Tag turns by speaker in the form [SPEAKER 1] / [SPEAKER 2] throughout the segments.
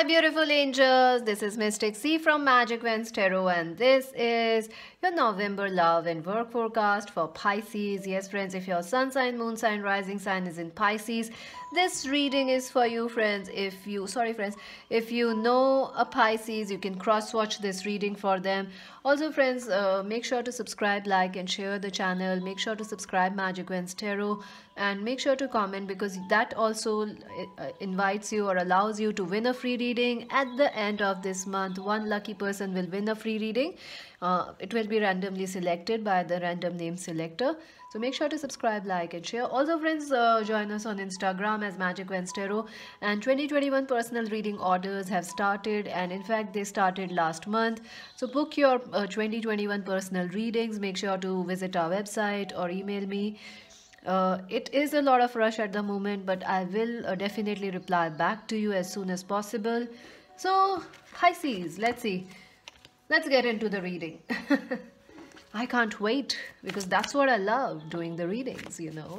[SPEAKER 1] beautiful angels, this is Mystic C from Magic Vents Tarot, and this is your November love and work forecast for Pisces. Yes friends, if your sun sign, moon sign, rising sign is in Pisces, this reading is for you friends. If you know a Pisces, you can cross watch this reading for them. Also friends, make sure to subscribe, like and share the channel. Make sure to subscribe Magic Vents Tarot and make sure to comment, because that also invites you or allows you to win a free reading. At the end of this month, one lucky person will win a free reading. It will be randomly selected by the random name selector. So make sure to subscribe, like and share. Also friends, join us on Instagram as Magic Vents Tarot, and 2021 personal reading orders have started, and in fact they started last month. So book your 2021 personal readings. Make sure to visit our website or email me. It is a lot of rush at the moment, but I will definitely reply back to you as soon as possible. So Pisces, let's see. Let's get into the reading. I can't wait, because that's what I love, doing the readings, you know.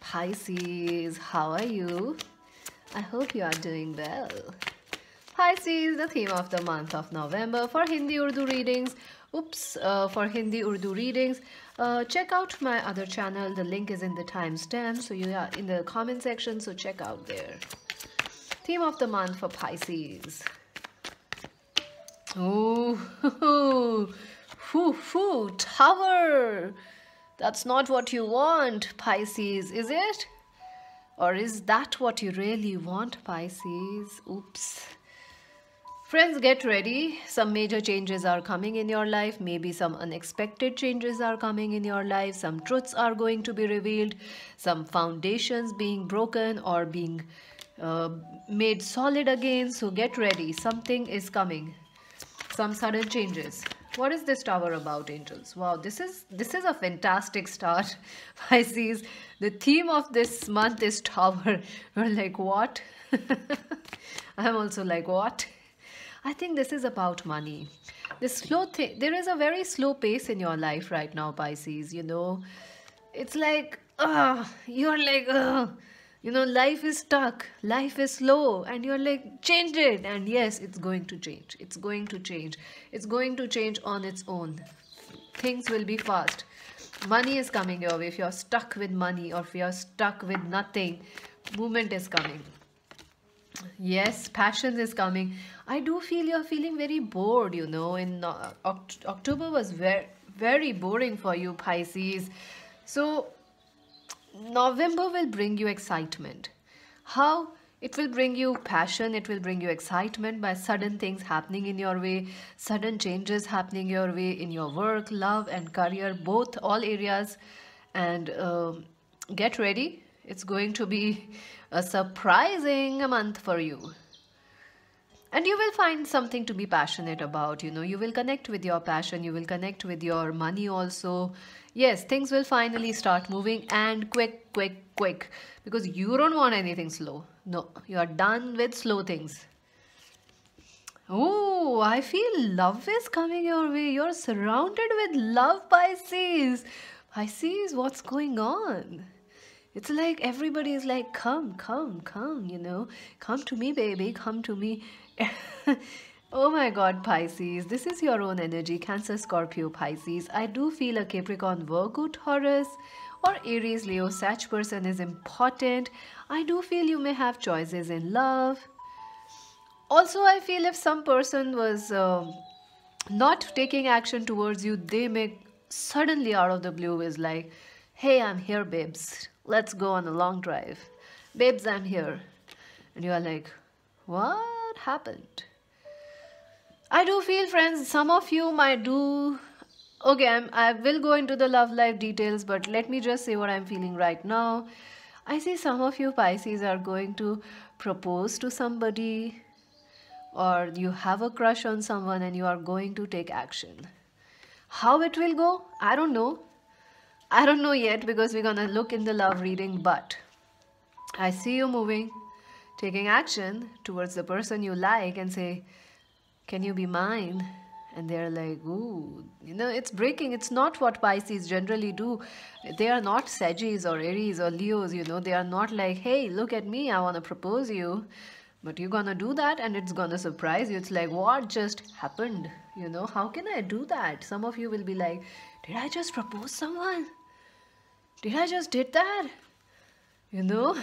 [SPEAKER 1] Pisces, how are you? I hope you are doing well. Pisces, the theme of the month of November for Hindi Urdu readings. For Hindi Urdu readings, check out my other channel. The link is in the timestamp, so you are in the comment section, so check out there. Theme of the month for Pisces. Oh, Tower. That's not what you want, Pisces, is it? Or is that what you really want, Pisces? Oops. Friends, get ready. Some major changes are coming in your life. Maybe some unexpected changes are coming in your life. Some truths are going to be revealed. Some foundations being broken or being made solid again. So get ready. Something is coming. Some sudden changes. What is this Tower about, angels? Wow, this is a fantastic start, Pisces. The theme of this month is Tower. We're like, what? I'm also like, what? I think this is about money. This slow thing. There is a very slow pace in your life right now, Pisces. You know, it's like, you're like, you know, life is stuck, life is slow, and you're like, change it. And yes, it's going to change. It's going to change. It's going to change on its own. Things will be fast. Money is coming your way. If you're stuck with money, or if you're stuck with nothing, movement is coming. Yes, passion is coming. I do feel you're feeling very bored, you know. In October was very boring for you, Pisces. So November will bring you excitement. How? It will bring you passion, it will bring you excitement by sudden things happening in your way, sudden changes happening your way in your work, love and career, both, all areas. And get ready. It's going to be a surprising month for you. And you will find something to be passionate about, you know. You will connect with your passion, you will connect with your money also. Yes, things will finally start moving, and quick, because you don't want anything slow. No, you are done with slow things. Oh, I feel love is coming your way. You're surrounded with love, Pisces. Pisces, what's going on? It's like everybody is like, come, you know. Come to me, baby, come to me. Oh my God, Pisces, this is your own energy. Cancer, Scorpio, Pisces. I do feel a Capricorn, Virgo, Taurus, or Aries, Leo, Sag person is important. I do feel you may have choices in love. Also, I feel if some person was not taking action towards you, they may suddenly out of the blue is like, hey, I'm here, babes. Let's go on a long drive. Babes, I'm here. And you are like, what happened? I do feel, friends, some of you might do... Okay, I will go into the love life details, but let me just say what I'm feeling right now. I see some of you, Pisces, are going to propose to somebody, or you have a crush on someone and you are going to take action. How it will go? I don't know. I don't know yet, because we're gonna look in the love reading, but I see you moving, taking action towards the person you like and say, can you be mine? And they're like, ooh, you know, it's breaking. It's not what Pisces generally do. They are not Sagittarius or Aries or Leos, you know. They are not like, hey, look at me, I want to propose you. But you're gonna do that and it's gonna surprise you. It's like, what just happened? How can I do that? Some of you will be like, did I just propose someone? Did I just did that? you know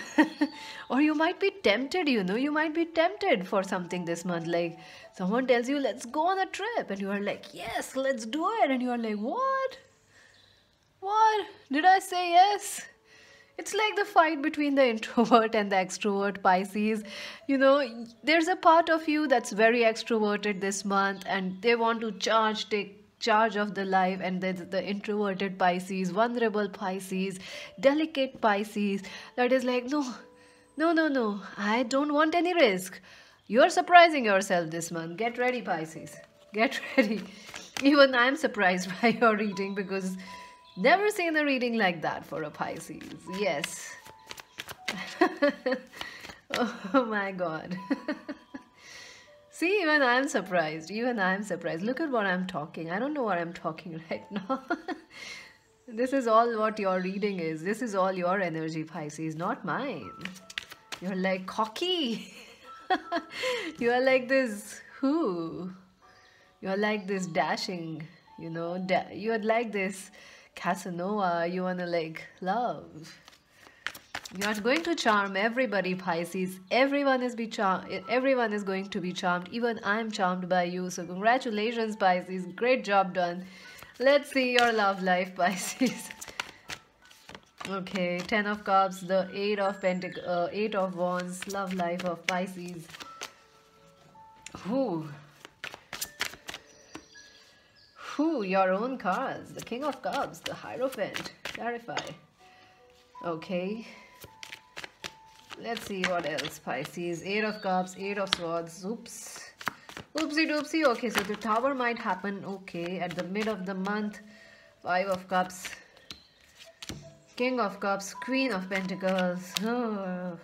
[SPEAKER 1] or you might be tempted, you might be tempted for something this month, like someone tells you let's go on a trip and you are like, yes, let's do it, and you are like, what did I say? Yes. It's like the fight between the introvert and the extrovert, Pisces. There's a part of you that's very extroverted this month and they want to take charge of the life, and there's the introverted Pisces, vulnerable Pisces, delicate Pisces that is like, no, no, no, no, I don't want any risk. You're surprising yourself this month. Get ready, Pisces. Get ready. Even I'm surprised by your reading, because never seen a reading like that for a Pisces. Yes. Oh my God. See, even I'm surprised. Even I'm surprised. Look at what I'm talking. I don't know what I'm talking right now. This is all what your reading is. This is all your energy, Pisces, not mine. You're like cocky. You are like this, who? You're like this dashing, you're like this Casanova. You wanna like love. You're going to charm everybody, Pisces. Everyone is going to be charmed. Even I'm charmed by you. So congratulations, Pisces. Great job done. Let's see your love life, Pisces. Okay, 10 of Cups, the 8 of Wands, love life of Pisces. Who? Your own cards. The King of Cups, the Hierophant. Clarify. Okay. Let's see what else, Pisces. 8 of Cups, 8 of Swords. Oops. Oopsie doopsie. Okay, so the Tower might happen, okay, at the mid of the month. 5 of Cups. King of Cups, Queen of Pentacles. Oh,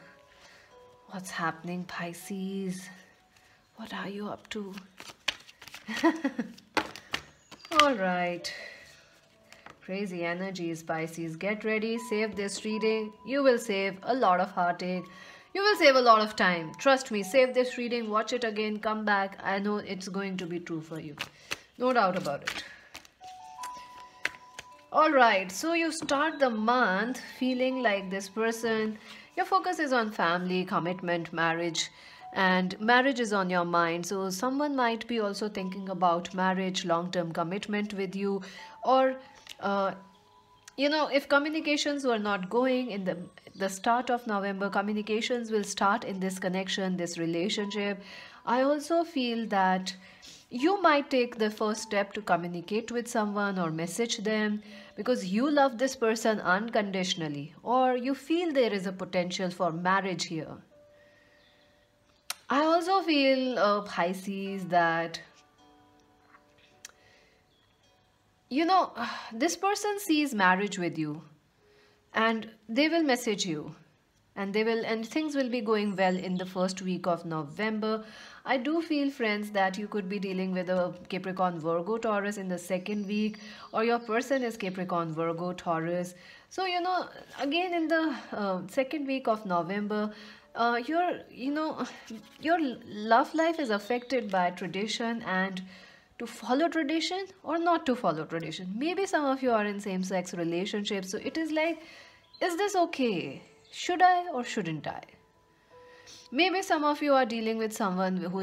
[SPEAKER 1] what's happening, Pisces? What are you up to? All right. Crazy energies, Pisces. Get ready. Save this reading. You will save a lot of heartache. You will save a lot of time. Trust me. Save this reading. Watch it again. Come back. I know it's going to be true for you. No doubt about it. Alright, so you start the month feeling like this person. Your focus is on family, commitment, marriage, and marriage is on your mind. So someone might be also thinking about marriage, long-term commitment with you, or if communications were not going in the start of November, communications will start in this connection, this relationship. I also feel that you might take the first step to communicate with someone or message them because you love this person unconditionally, or you feel there is a potential for marriage here. I also feel, Pisces, that this person sees marriage with you and they will message you, and things will be going well in the first week of November. I do feel, friends, that you could be dealing with a Capricorn, Virgo, Taurus in the second week, or your person is Capricorn, Virgo, Taurus. So again in the second week of November, your love life is affected by tradition, and to follow tradition or not to follow tradition. Maybe some of you are in same-sex relationships, so it is like, is this okay? Should I or shouldn't I? Maybe some of you are dealing with someone who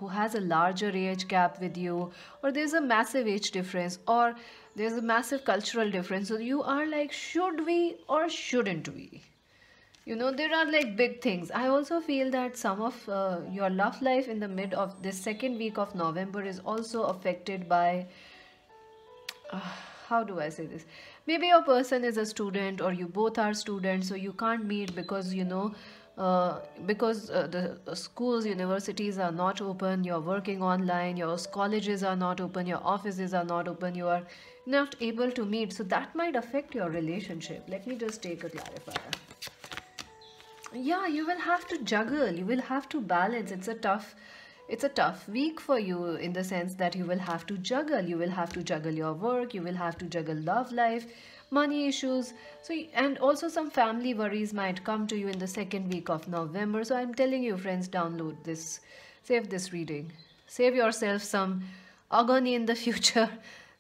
[SPEAKER 1] has a larger age gap with you, or there's a massive age difference, or there's a massive cultural difference. So you are like, should we or shouldn't we? There are like big things. I also feel that some of your love life in the mid of this second week of November is also affected by, how do I say this? Maybe your person is a student, or you both are students, so you can't meet because, the schools, universities are not open, you're working online, your colleges are not open, your offices are not open, you are not able to meet. So that might affect your relationship. Let me just take a clarifier. Yeah, you will have to juggle, you will have to balance. It's a tough week for you, in the sense that you will have to juggle your work, you will have to juggle love life, money issues. So, and also some family worries might come to you in the second week of November. So I'm telling you, friends, download this, save this reading, save yourself some agony in the future.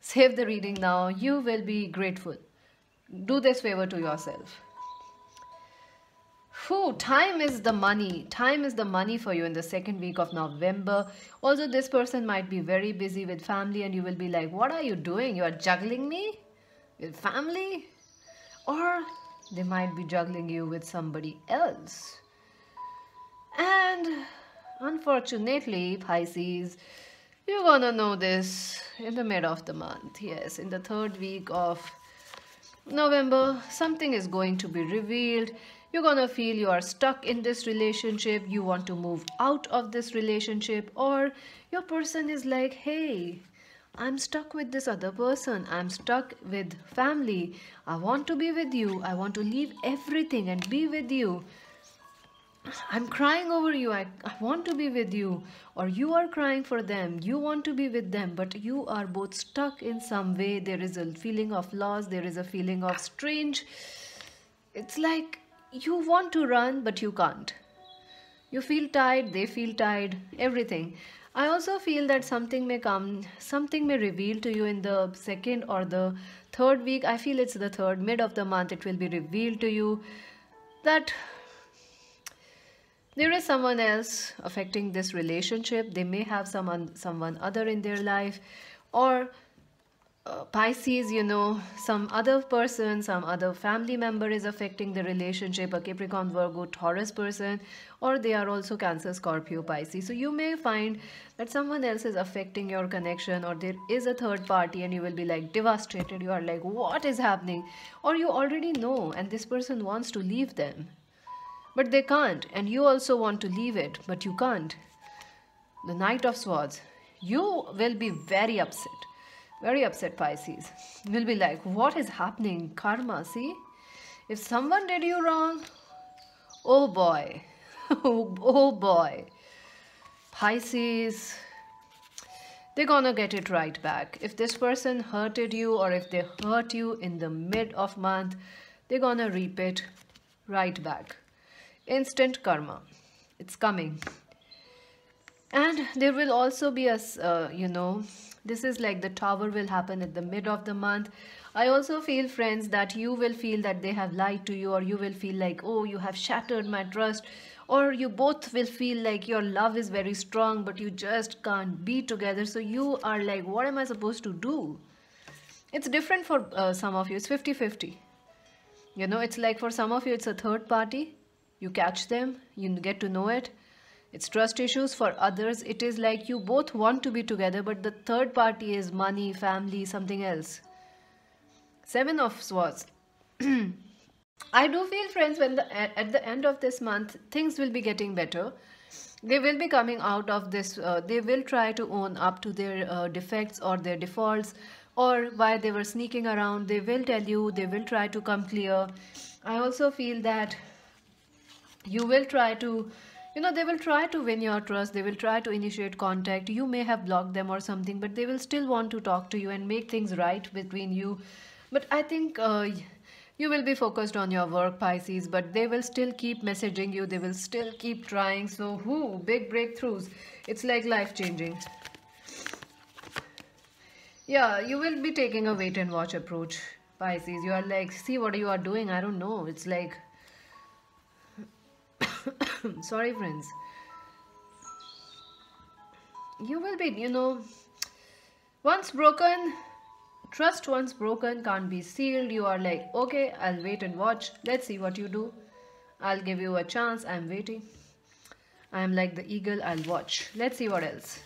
[SPEAKER 1] Save the reading now. You will be grateful. Do this favor to yourself. Whew, time is the money. Time is the money for you in the second week of November. Also, this person might be very busy with family and you will be like, what are you doing? You are juggling me with family? Or they might be juggling you with somebody else. And unfortunately, Pisces, you're gonna know this in the mid of the month. Yes, in the third week of November, something is going to be revealed. You're gonna feel you are stuck in this relationship. You want to move out of this relationship, or your person is like, hey, I'm stuck with this other person. I'm stuck with family. I want to be with you. I want to leave everything and be with you. I'm crying over you. I want to be with you. Or you are crying for them. You want to be with them, but you are both stuck in some way. There is a feeling of loss. There is a feeling of strange. It's like you want to run, but you can't. You feel tired. They feel tired. Everything. I also feel that something may come, something may reveal to you in the second or the third week. I feel it's the third, mid of the month. It will be revealed to you that there is someone else affecting this relationship. They may have someone other in their life, or Pisces, you know, some other person, some other family member is affecting the relationship, a Capricorn, Virgo, Taurus person, or they are also Cancer, Scorpio, Pisces. So you may find that someone else is affecting your connection, or there is a third party and you will be like devastated. You are like, what is happening? Or you already know and this person wants to leave them, but they can't, and you also want to leave it, but you can't. The Knight of Swords. You will be very upset, Pisces. You will be like, what is happening? Karma, see? If someone did you wrong, oh boy, oh boy. Pisces, they're gonna get it right back. If this person hurted you, or if they hurt you in the mid of month, they're gonna reap it right back. Instant karma. It's coming. And there will also be a, this is like the Tower will happen at the mid of the month. I also feel, friends, that you will feel that they have lied to you, or you will feel like, oh, you have shattered my trust, or you both will feel like your love is very strong, but you just can't be together. So you are like, what am I supposed to do? It's different for some of you. It's 50-50. You know, it's like for some of you, it's a third party. You catch them, you get to know it. It's trust issues. For others, it is like you both want to be together, but the third party is money, family, something else. Seven of Swords. I do feel, friends, when at the end of this month, things will be getting better. They will be coming out of this. They will try to own up to their defects or their defaults, or why they were sneaking around. They will tell you. They will try to come clear. I also feel that you will try to, they will try to win your trust. They will try to initiate contact. You may have blocked them or something, but they will still want to talk to you and make things right between you. But I think you will be focused on your work, Pisces, but they will still keep messaging you. They will still keep trying. So, big breakthroughs. It's like life-changing. Yeah, you will be taking a wait and watch approach, Pisces. You are like, see what you are doing. I don't know. It's like, sorry, friends. You will be, once broken, trust once broken can't be sealed. You are like, okay, I'll wait and watch. Let's see what you do. I'll give you a chance. I'm waiting. I'm like the eagle. I'll watch. Let's see what else.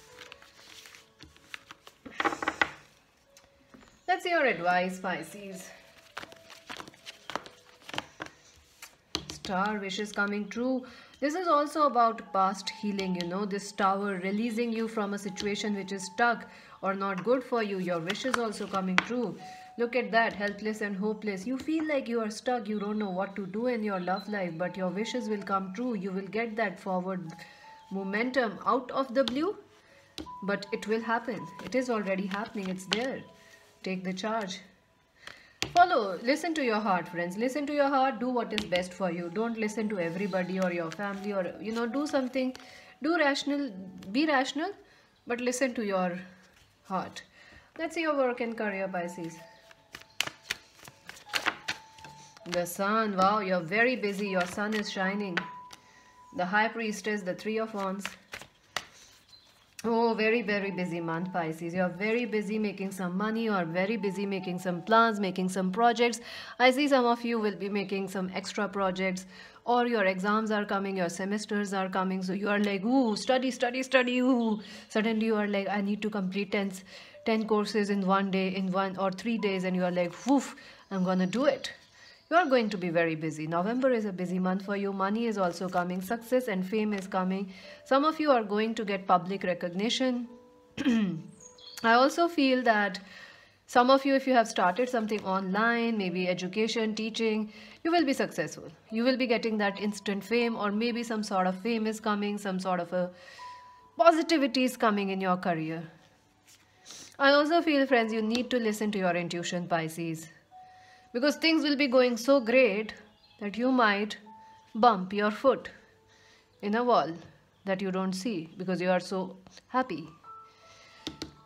[SPEAKER 1] Let's see your advice, Pisces. Star wishes coming true. This is also about past healing, this Tower releasing you from a situation which is stuck or not good for you. Your wish is also coming true. Look at that, helpless and hopeless. You feel like you are stuck. You don't know what to do in your love life, but your wishes will come true. You will get that forward momentum out of the blue, but it will happen. It is already happening. It's there. Take the charge. Follow, listen to your heart, friends. Listen to your heart. Do what is best for you. Don't listen to everybody or your family, or do something. Do rational, be rational, but listen to your heart. Let's see your work and career, Pisces. The sun. Wow, you're very busy. Your sun is shining. The High Priestess, the Three of Wands. Oh, very, very busy month, Pisces. You're very busy making some money, or very busy making some plans, making some projects. I see some of you will be making some extra projects, or your exams are coming, your semesters are coming. So you are like, ooh, study, study, study, ooh. Suddenly you are like, I need to complete 10 courses in one day, in 1 or 3 days. And you are like, woof, I'm gonna do it. You are going to be very busy. November is a busy month for you. Money is also coming. Success and fame is coming. Some of you are going to get public recognition. I also feel that some of you, if you have started something online, maybe education, teaching, you will be successful. You will be getting that instant fame, or maybe some sort of fame is coming, some sort of a positivity is coming in your career. I also feel, friends, you need to listen to your intuition, Pisces. Because things will be going so great that you might bump your foot in a wall that you don't see because you are so happy.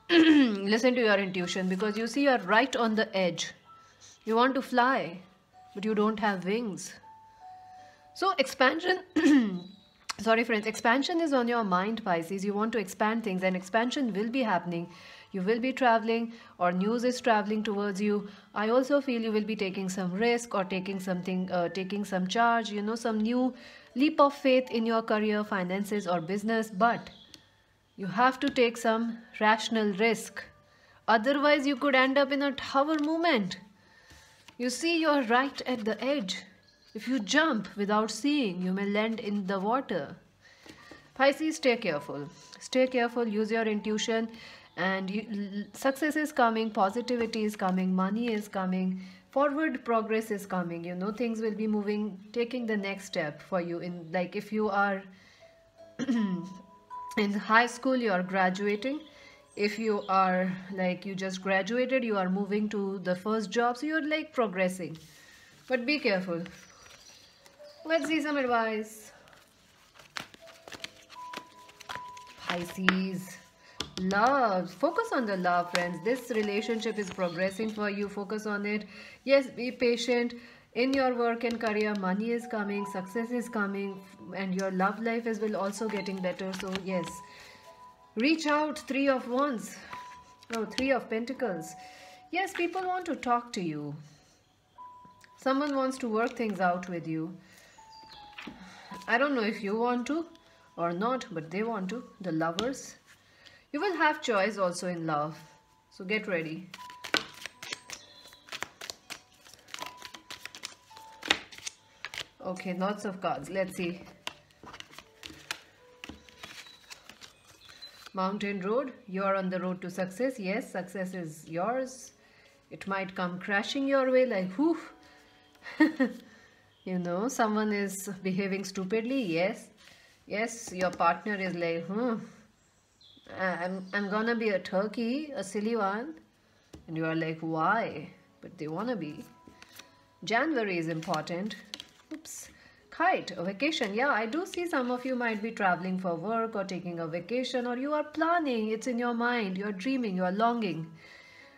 [SPEAKER 1] Listen to your intuition, because you see you are right on the edge. You want to fly, but you don't have wings. So expansion, sorry friends, expansion is on your mind, Pisces. You want to expand things, and expansion will be happening. You will be traveling, or news is traveling towards you. I also feel you will be taking some risk, or taking something, taking some charge, some new leap of faith in your career, finances, or business. But you have to take some rational risk. Otherwise, you could end up in a tower moment. You see, you're right at the edge. If you jump without seeing, you may land in the water. Pisces, stay careful. Stay careful, use your intuition. And success is coming, positivity is coming, money is coming, forward progress is coming. Things will be moving, taking the next step for you. In like, if you are in high school, you are graduating. If you are like, you just graduated, you are moving to the first job, so you're like progressing. But be careful. Let's see some advice. Pisces. Love. Focus on the love, friends. This relationship is progressing for you. Focus on it. Yes, be patient. In your work and career, money is coming, success is coming, and your love life will also getting better. So yes, reach out. Three of Wands. No, Three of Pentacles. Yes, people want to talk to you. Someone wants to work things out with you. I don't know if you want to or not, but they want to. The Lovers. You will have choice also in love. So get ready. Okay, lots of cards. Let's see. Mountain Road. You are on the road to success. Yes, success is yours. It might come crashing your way like, whoo. Someone is behaving stupidly. Yes. Yes, your partner is like, I'm gonna be a turkey, a silly one. And you are like, why? But they wanna be. January is important. Oops. Kite, a vacation. Yeah, I do see some of you might be traveling for work, or taking a vacation, or you are planning. It's in your mind. You're dreaming. You're longing.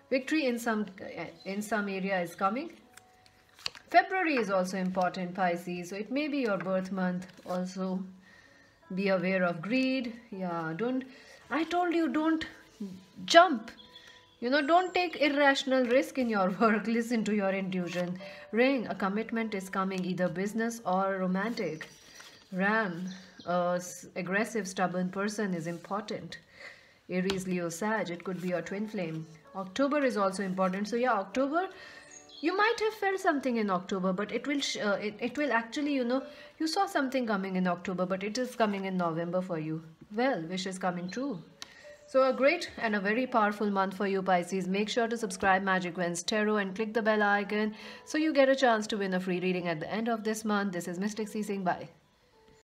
[SPEAKER 1] Victory in some area is coming. February is also important, Pisces. So it may be your birth month. Also, be aware of greed. Yeah, I told you, don't jump. Don't take irrational risk in your work. Listen to your intuition. Ring, a commitment is coming, either business or romantic. Ram, aggressive, stubborn person is important. Aries, Leo, Sag, it could be your twin flame. October is also important. So yeah, October, you might have felt something in October, but it will actually, you saw something coming in October, but it is coming in November for you. Well, wish is coming true. So a great and a very powerful month for you, Pisces. Make sure to subscribe Magic Wands Tarot and click the bell icon so you get a chance to win a free reading at the end of this month. This is Mystic C saying bye.